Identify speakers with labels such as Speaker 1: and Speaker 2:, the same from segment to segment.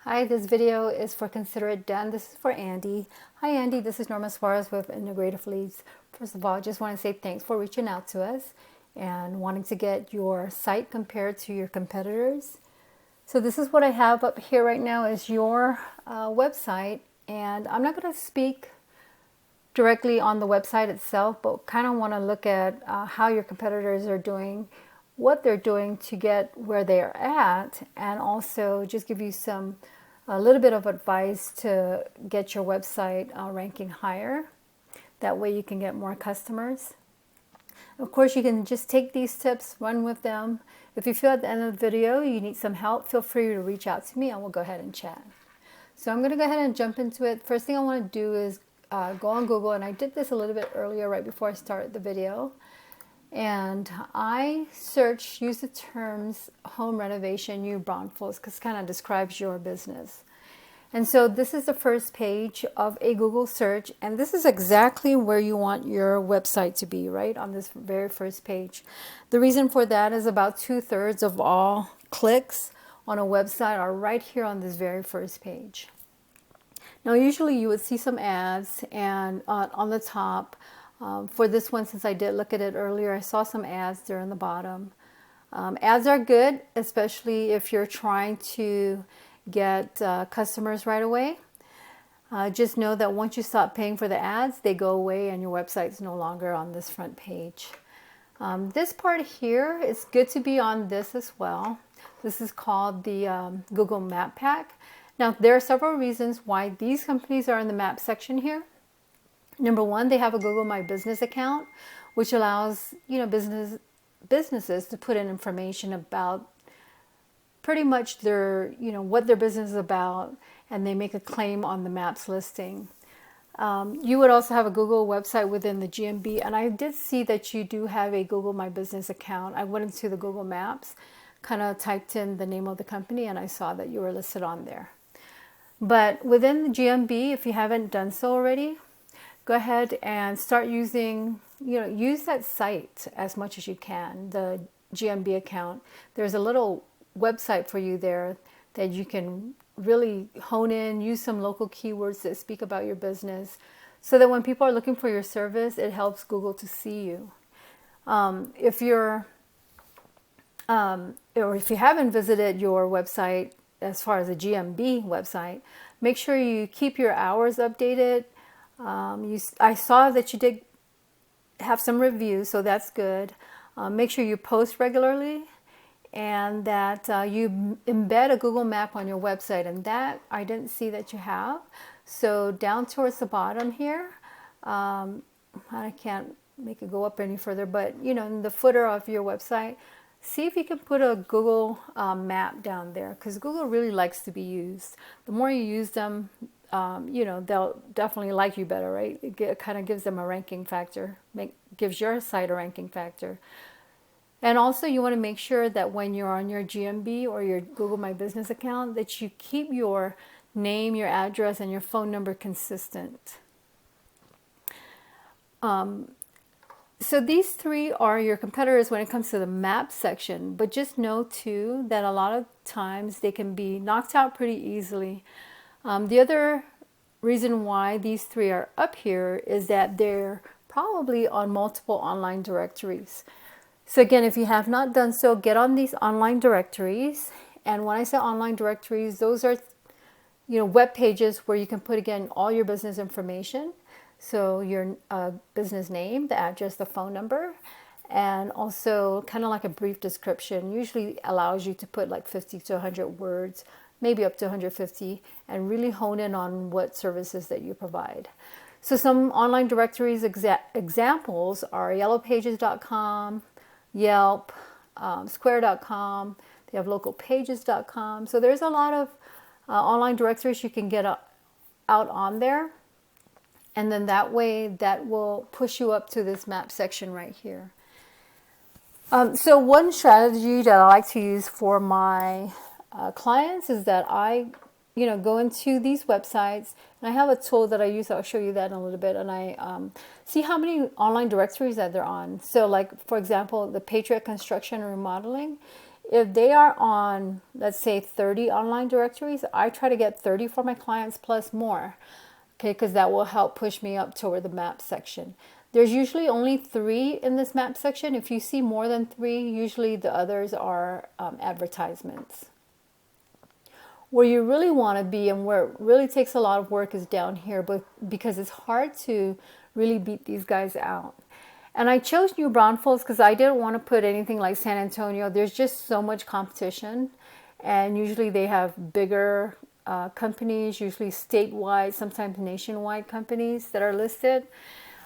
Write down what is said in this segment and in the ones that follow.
Speaker 1: Hi, this video is for Consider It Done. This is for Andy. Hi Andy, this is Norma with Integrative Leads. First of all, I just want to say thanks for reaching out to us and wanting to get your site compared to your competitors. So this is what I have up here right now is your website, and I'm not going to speak directly on the website itself, but kind of want to look at how your competitors are doing, what they're doing to get where they're at, and also just give you a little bit of advice to get your website ranking higher. That way you can get more customers. Of course, you can just take these tips, run with them. If you feel at the end of the video you need some help, feel free to reach out to me and we'll go ahead and chat. So I'm going to go ahead and jump into it. First thing I want to do is go on Google, and I did this a little bit earlier right before I started the video. And I use the terms home renovation, new brownfields, because it kind of describes your business. And so this is the first page of a Google search, and this is exactly where you want your website to be, right on this very first page. The reason for that is about 2/3 of all clicks on a website are right here on this very first page. Now usually you would see some ads, and on the top, for this one, since I did look at it earlier, I saw some ads there in the bottom. Ads are good, especially if you're trying to get customers right away. Just know that once you stop paying for the ads, they go away and your website's no longer on this front page. This part here is good to be on this as well. This is called the Google Map Pack. Now, there are several reasons why these companies are in the map section here. Number one, they have a Google My Business account, which allows businesses to put in information about pretty much what their business is about, and they make a claim on the Maps listing. You would also have a Google website within the GMB, and I did see that you do have a Google My Business account. I went into the Google Maps, kind of typed in the name of the company, and I saw that you were listed on there. But within the GMB, if you haven't done so already, go ahead and start using, use that site as much as you can, the GMB account. There's a little website for you there that you can really hone in, use some local keywords that speak about your business, so that when people are looking for your service, it helps Google to see you. If you haven't visited your website, as far as a GMB website, make sure you keep your hours updated. I saw that you did have some reviews, so that's good. Make sure you post regularly, and that you embed a Google map on your website, and that I didn't see that you have. So down towards the bottom here, I can't make it go up any further, but in the footer of your website, see if you can put a Google map down there, because Google really likes to be used. The more you use them, they'll definitely like you better, right? It kind of gives them a ranking factor, gives your site a ranking factor. And also you want to make sure that when you're on your GMB or your Google My Business account, that you keep your name, your address, and your phone number consistent. So these three are your competitors when it comes to the map section, but just know too that a lot of times they can be knocked out pretty easily. The other reason why these three are up here is that they're probably on multiple online directories. So again, if you have not done so, get on these online directories. And when I say online directories, those are web pages where you can put, again, all your business information. So your business name, the address, the phone number, and also kind of like a brief description. Usually allows you to put like 50 to 100 words, maybe up to 150, and really hone in on what services that you provide. So some online directories examples are yellowpages.com, Yelp, Square.com. They have localpages.com. So there's a lot of online directories you can get out on there. And then that way, that will push you up to this map section right here. So one strategy that I like to use for my clients is that I, go into these websites, and I have a tool that I use. I'll show you that in a little bit. And I see how many online directories that they're on. So like, for example, the Patriot Construction and Remodeling If they are on, let's say, 30 online directories, I try to get 30 for my clients plus more, okay, because that will help push me up toward the map section. There's usually only 3 in this map section. If you see more than 3, usually the others are advertisements. Where you really want to be and where it really takes a lot of work is down here, but because it's hard to really beat these guys out. And I chose New Braunfels because I didn't want to put anything like San Antonio. There's just so much competition, and usually they have bigger companies, usually statewide, sometimes nationwide companies that are listed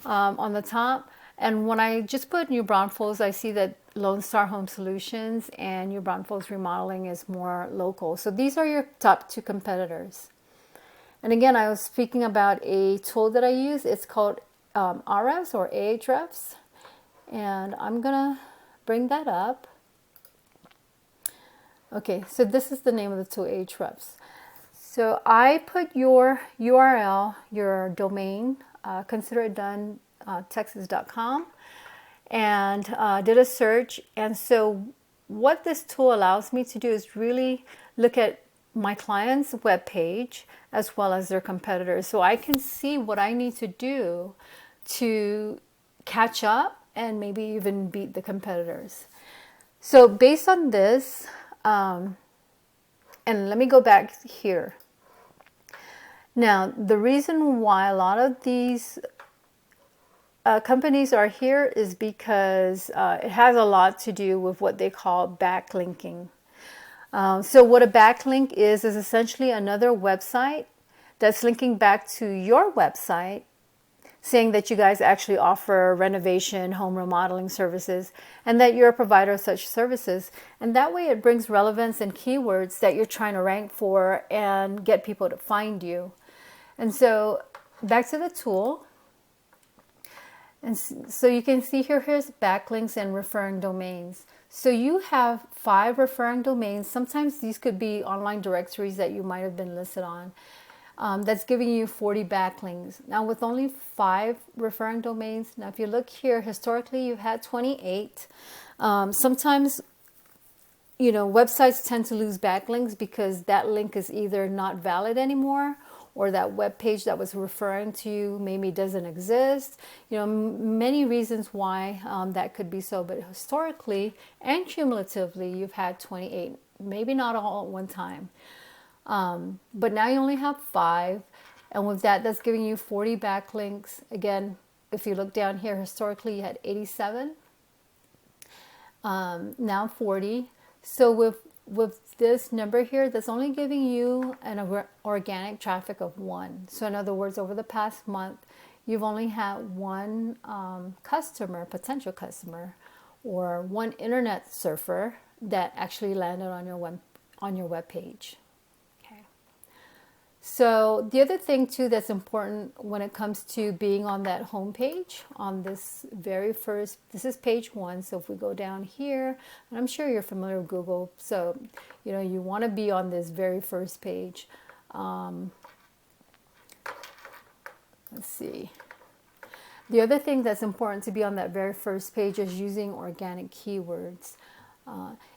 Speaker 1: on the top. And when I just put New Braunfels, I see that Lone Star Home Solutions and New Braunfels Remodeling is more local. So these are your top 2 competitors. And again, I was speaking about a tool that I use. It's called Ahrefs or Ahrefs. And I'm going to bring that up. Okay, so this is the name of the tool, Ahrefs. So I put your URL, your domain, consider it done, texas.com, and did a search. And so what this tool allows me to do is really look at my client's webpage as well as their competitors, so I can see what I need to do to catch up and maybe even beat the competitors. So based on this, and let me go back here. Now, the reason why a lot of these companies are here is because it has a lot to do with what they call backlinking. So what a backlink is essentially another website that's linking back to your website, saying that you guys actually offer renovation, home remodeling services, and that you're a provider of such services. And that way it brings relevance and keywords that you're trying to rank for and get people to find you. And so back to the tool. And so you can see here's backlinks and referring domains. So you have 5 referring domains. Sometimes these could be online directories that you might have been listed on. That's giving you 40 backlinks. Now with only 5 referring domains, now if you look here, historically you've had 28. Sometimes, websites tend to lose backlinks because that link is either not valid anymore, or that web page that was referring to you maybe doesn't exist. Many reasons why that could be so, but historically and cumulatively, you've had 28, maybe not all at one time. But now you only have 5, and with that, that's giving you 40 backlinks. Again, if you look down here, historically you had 87, now 40. So with this number here, that's only giving you an organic traffic of 1. So in other words, over the past month, you've only had 1 potential customer, or 1 internet surfer that actually landed on your web page. So the other thing too that's important when it comes to being on that home page, on this very first, this is page 1. So if we go down here, and I'm sure you're familiar with Google, so you want to be on this very first page. Let's see. The other thing that's important to be on that very first page is using organic keywords.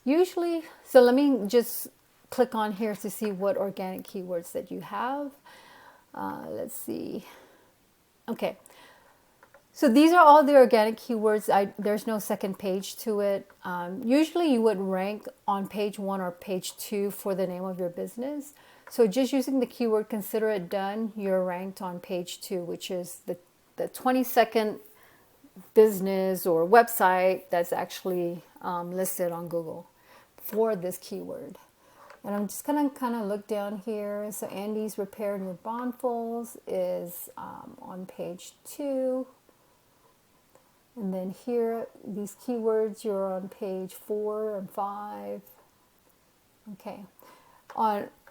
Speaker 1: Usually, so let me just click on here to see what organic keywords that you have. Let's see. Okay. So these are all the organic keywords. There's no second page to it. Usually you would rank on page 1 or page 2 for the name of your business. So just using the keyword "consider it done," you're ranked on page 2, which is the 22nd business or website that's actually listed on Google for this keyword. And I'm just going to kind of look down here. So Andy's Repair New Braunfels is on page 2. And then here, these keywords, you're on page 4 and 5. Okay.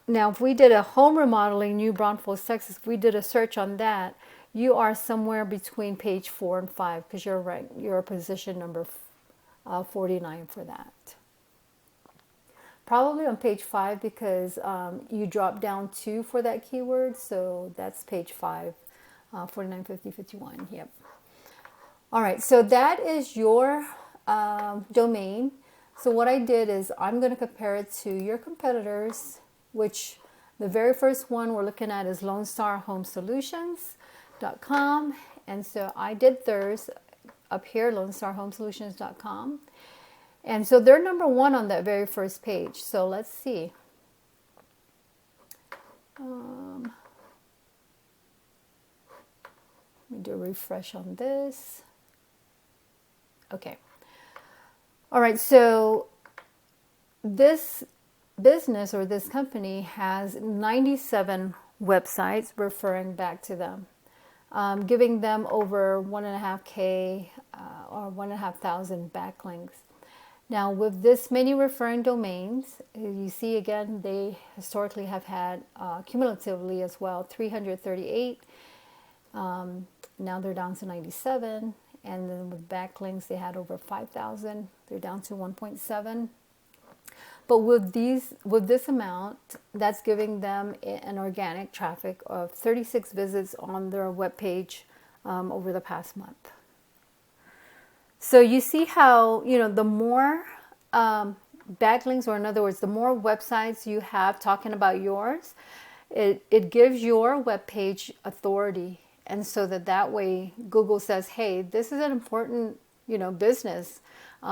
Speaker 1: Now, if we did a home remodeling, New Braunfels, Texas, if we did a search on that, you are somewhere between page 4 and 5 because you're position number 49 for that. Probably on page 5 because you drop down 2 for that keyword, so that's page 5, 49, 50, 51. Yep. All right, so that is your domain. So what I did is I'm going to compare it to your competitors, which the very first one we're looking at is LoneStarHomeSolutions.com. And so I did theirs up here, LoneStarHomeSolutions.com. And so they're number one on that very first page. So let's see. Let me do a refresh on this. Okay. All right, so this business or this company has 97 websites referring back to them, giving them over 1.5K or 1,500 backlinks. Now, with this many referring domains, you see again, they historically have had cumulatively as well 338. Now they're down to 97. And then with backlinks, they had over 5,000. They're down to 1.7. But with this amount, that's giving them an organic traffic of 36 visits on their webpage over the past month. So you see how, the more backlinks, or in other words, the more websites you have talking about yours, it gives your webpage authority. And so that way Google says, hey, this is an important, business.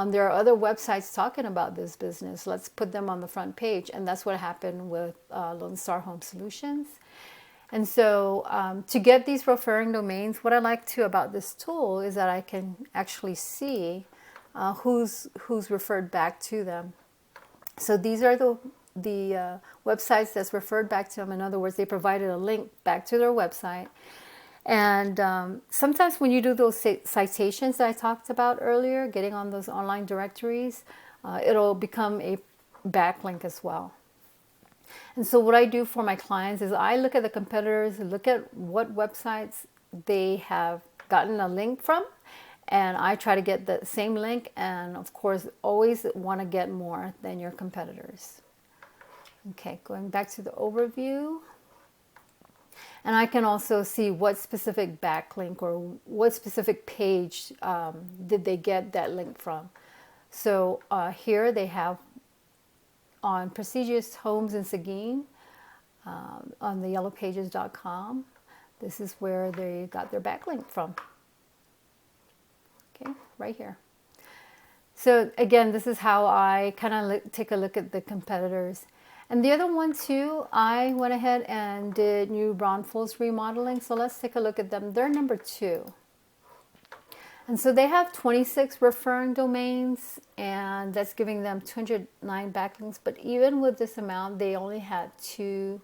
Speaker 1: There are other websites talking about this business. Let's put them on the front page. And that's what happened with Lone Star Home Solutions. And so to get these referring domains, what I like to about this tool is that I can actually see who's referred back to them. So these are the websites that's referred back to them. In other words, they provided a link back to their website. And sometimes when you do those citations that I talked about earlier, getting on those online directories, it'll become a backlink as well. And so what I do for my clients is I look at the competitors, look at what websites they have gotten a link from, and I try to get the same link, and of course always want to get more than your competitors. Okay, going back to the overview. And I can also see what specific backlink or what specific page did they get that link from. So here they have on prestigious homes in Seguin on the yellowpages.com. This is where they got their backlink from. Okay, right here. So again, this is how I kind of take a look at the competitors. And the other one too, I went ahead and did New Braunfels remodeling. So let's take a look at them. They're number 2. And so they have 26 referring domains, and that's giving them 209 backlinks. But even with this amount, they only had 2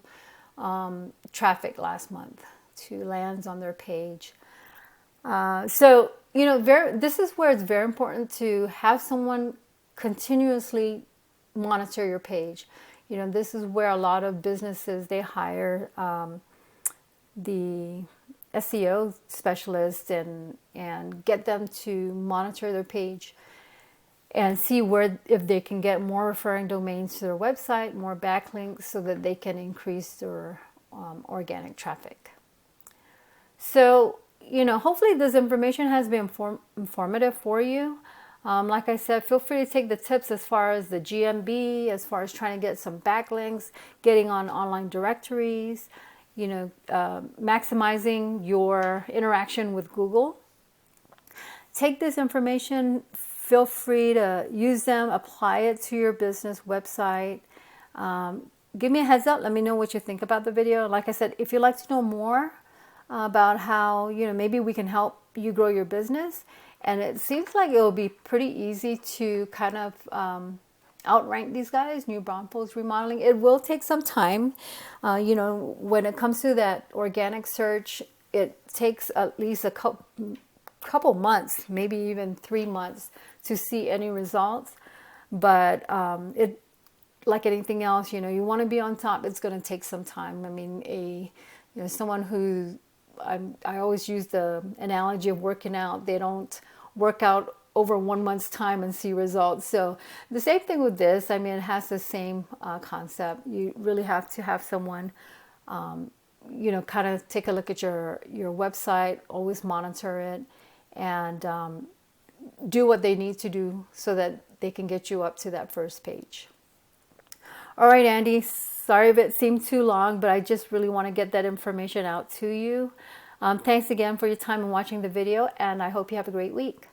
Speaker 1: traffic last month, 2 lands on their page. So, this is where it's very important to have someone continuously monitor your page. This is where a lot of businesses, they hire the SEO specialist and get them to monitor their page and see if they can get more referring domains to their website, more backlinks, so that they can increase their organic traffic. So, hopefully this information has been informative for you. Like I said, feel free to take the tips as far as the GMB, as far as trying to get some backlinks, getting on online directories, maximizing your interaction with Google. Take this information, feel free to use them, apply it to your business website. Give me a heads up, let me know what you think about the video. Like I said, if you'd like to know more about how, maybe we can help you grow your business, and it seems like it will be pretty easy to kind of outrank these guys, New Braunfels remodeling. It will take some time. When it comes to that organic search, it takes at least a couple months, maybe even 3 months to see any results. But it, like anything else, you want to be on top. It's going to take some time. I mean, someone who, I always use the analogy of working out. They don't work out over 1 month's time and see results. So the same thing with this. I mean, it has the same concept. You really have to have someone, kind of take a look at your website, always monitor it, and do what they need to do so that they can get you up to that first page. All right, Andy, sorry if it seemed too long, but I just really want to get that information out to you. Thanks again for your time and watching the video, and I hope you have a great week.